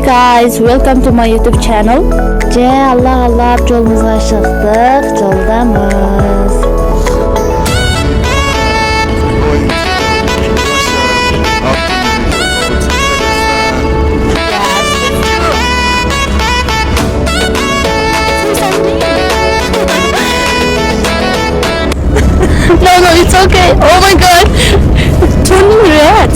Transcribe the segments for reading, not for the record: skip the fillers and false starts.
guys, welcome to my YouTube channel. Allah жолымызға шықтық, жолдамыз. No, it's okay. Oh my god. Turning red.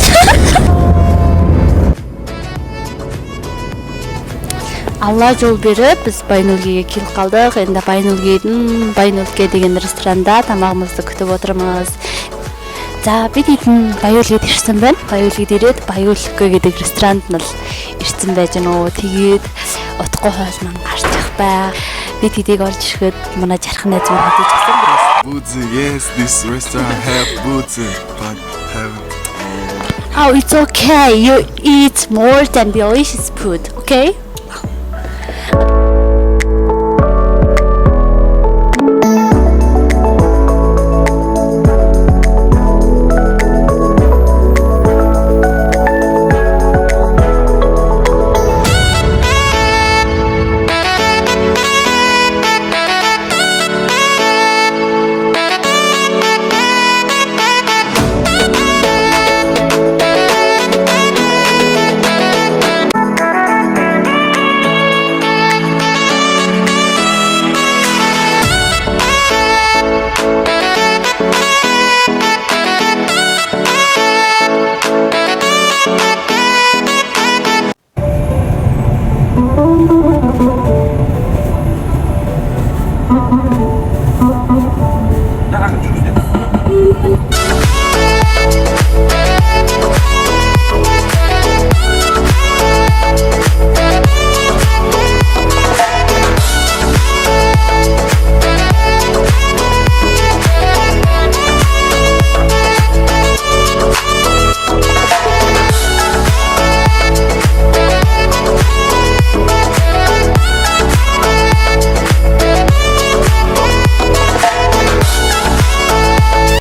Алла жол беріп, біз Байнөлгеге келіп қалдық. Енді Байнөлге деген ресторанда тамағымызды күтіп отырмыз. За, бид итэн Байнөлгед ирсэн байна. Байнөлгед ирээд Байнөлгө гэдэг ресторанд нь ирсэн байж гэнэ. Тэгээд утгагүй хоол маань гарч их бай. Бид эдийг орж ирэхэд манай жархан найз маань хатаж гисэн байна. Boots, yes, this restaurant have boots, but haven't. Oh, it's okay. You eat more than delicious food, okay?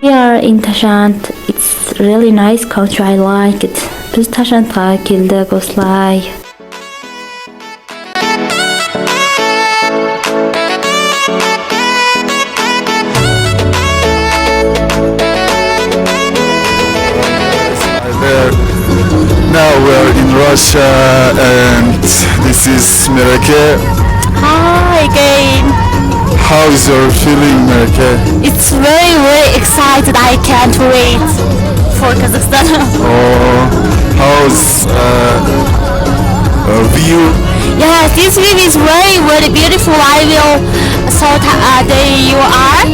We are in Tashant. It's really nice country. I like it. Biz Tashant'a keldik osылай. Now we are in Russia and this is Mereke. Hi again. How is your feeling, Mereke? It's very excited. I can't wait for Kazakhstan. Oh, how's view? Yes, this view is very beautiful. I will show there you are.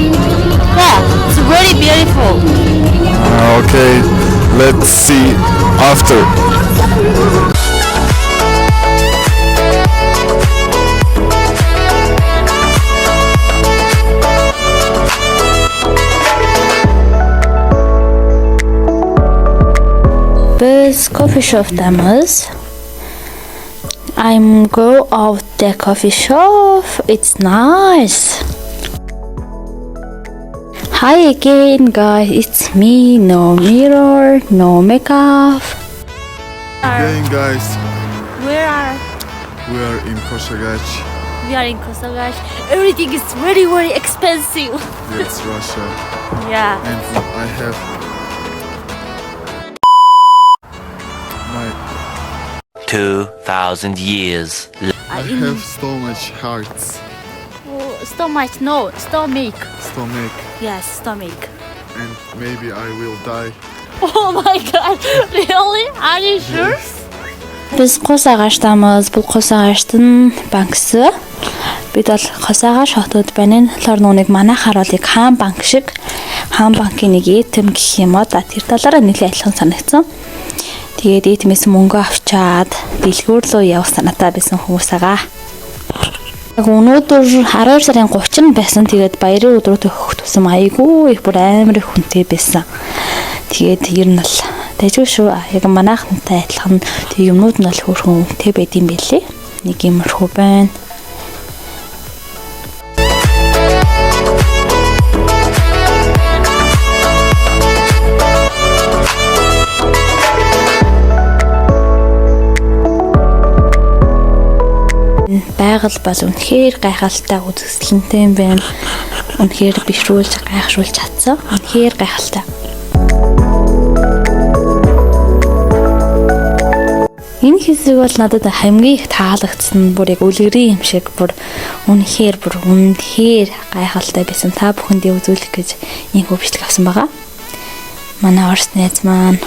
Yeah, it's very beautiful. Okay, let's see after. Biz coffee shop'tamız. I'm go out the coffee shop. It's nice. Hi again, guys. It's me. No mirror, no makeup. Again, guys, Where are we are in Koshagach. we? Are in Kosovach. Everything is very expensive. Yes, Russia. Yeah. And I have my 2,000 years later. I have so much hearts. Stomach. No, stomach. Stomach, Yes, stomach. and maybe I will die. Oh my god. Really? Are you sure? Biz Қос ағаштамыз. Бұл Қос ағаштын банкысы. Бид бол Қос ағаш хотод байна. Тэр нүг манай харуулыг хаан банк шиг хаан банкын нэг этэм гэх юм уу да тэр талаараа нэлээд адилхан санагдсан. Тэгээд этмээс мөнгө авчаад дэлгүүр рүү явах санаатай байсан хүмүүс байгаа. Өнөөдөр 12 сарын 30 байсан. Тэгээд баярын өдрөө төгөх тусам айгүй их бүр амар их хүнтэй байсан. Тэгээд ер нь л тэжгүй шүү. Яг манайхантай адилхан тэг юмнууд нь л хөөрхөн үнэтэй байд юм бэлээ. Нэг юмрхүү байна. жаргал бол үнэхээр гайхалтай үзэсгэлэнтэй юм байна. Үнэхээр бишрүүлж гайхшруулж чадсан. Үнэхээр гайхалтай. Энэ хэсэг бол надад хамгийн их таалагдсан бүр яг үлгэрийн юм шиг бүр үнэхээр гайхалтай байсан. Та бүхэндээ үзүүлэх гэж энэ бичлэг авсан байгаа. Манай Орос найз маань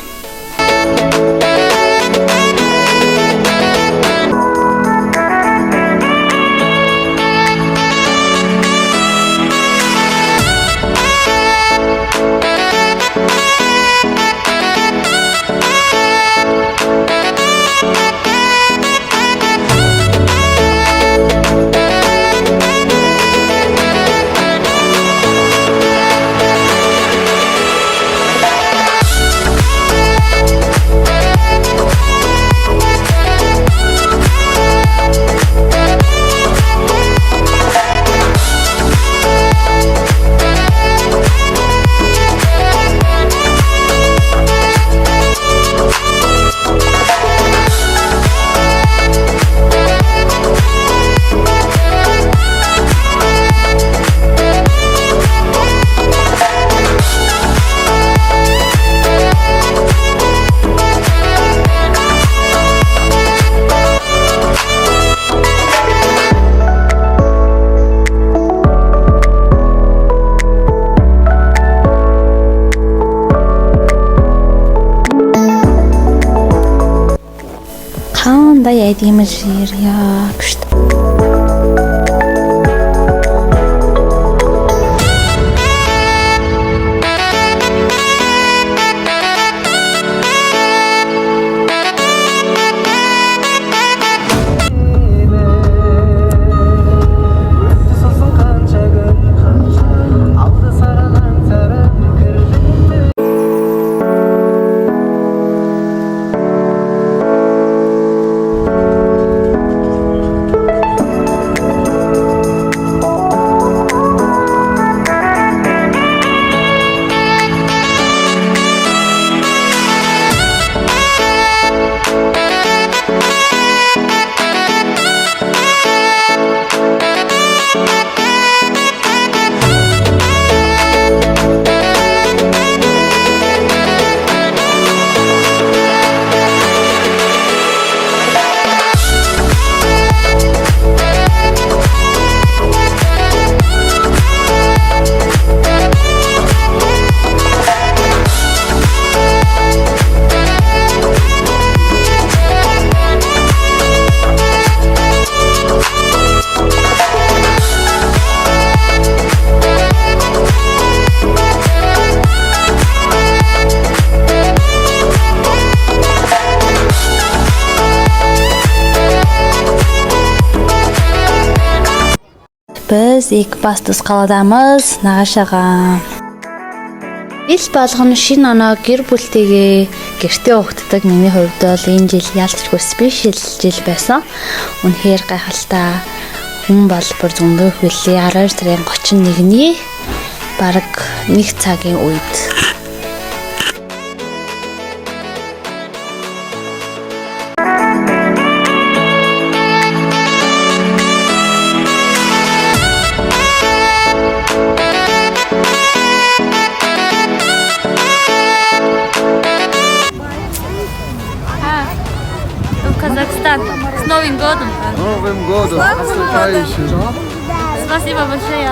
да я Дима Жирья. Что? Biz Экбастус қаладамыз наашаага. Ил болгоно шинэ оноо гэр бүлтэйгээ гэртээ угтдаг миний хувьд бол энэ жил ялцчгүй спешиал жил байсан. Үнэхээр гайхалтай хүн бол бүр зөндөө хөлөө 12 сарын 31-ний бараг 1 цагийн үед Казахстан. С Новым годом! Новым годом! Наступающим! Спасибо большое!